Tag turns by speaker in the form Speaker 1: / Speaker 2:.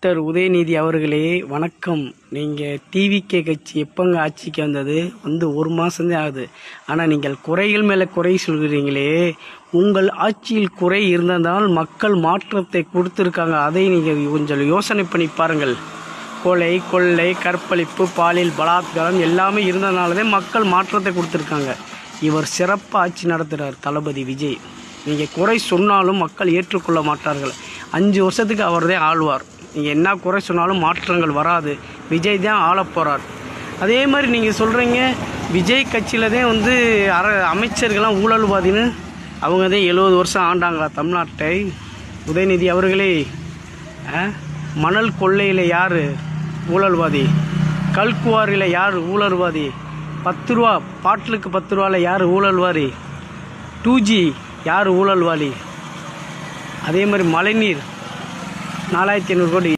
Speaker 1: Doctor Udhayanidhi அவர்களே வணக்கம். நீங்கள் டிவிகே கட்சி எப்போங்க ஆட்சிக்கு வந்தது? ஒரு மாதம்தான் ஆகுது. ஆனால் நீங்கள் குறைகள் மேலே குறை சொல்கிறீங்களே. உங்கள் ஆட்சியில் குறை இருந்ததால் மக்கள் மாற்றத்தை கொடுத்துருக்காங்க. அதை நீங்கள் கொஞ்சம் யோசனை பண்ணி பாருங்கள். கொலை, கொள்ளை, கற்பழிப்பு, பாலியல் பலாத்காரம் எல்லாமே இருந்ததுனால தான் மக்கள் மாற்றத்தை கொடுத்துருக்காங்க. இவர் சிறப்பாக ஆட்சி நடத்துகிறார் தளபதி விஜய். நீங்கள் குறை சொன்னாலும் மக்கள் ஏற்றுக்கொள்ள மாட்டார்கள். 5 வருஷத்துக்கு அவர் தான் ஆழ்வார். நீங்கள் என்ன குறை சொன்னாலும் மாற்றங்கள் வராது. விஜய் தான் ஆளப் போகிறார். அதே மாதிரி நீங்கள் சொல்கிறீங்க விஜய் கட்சியில் தான் அமைச்சர்கள்லாம் ஊழல்வாதின்னு. அவங்க தான் 70 வருஷம் ஆண்டாங்களா தமிழ்நாட்டை? உதயநிதி அவர்களே, மணல் கொள்ளையில் யார் ஊழல்வாதி? கல்குவாரியில் யார் ஊழல்வாதி? 10 ரூபா பாட்டிலுக்கு 10 ரூபாவில் யார் ஊழல்வாதி? 2G யார் ஊழல்வாதி? அதே மாதிரி மழைநீர் 4500 கோடி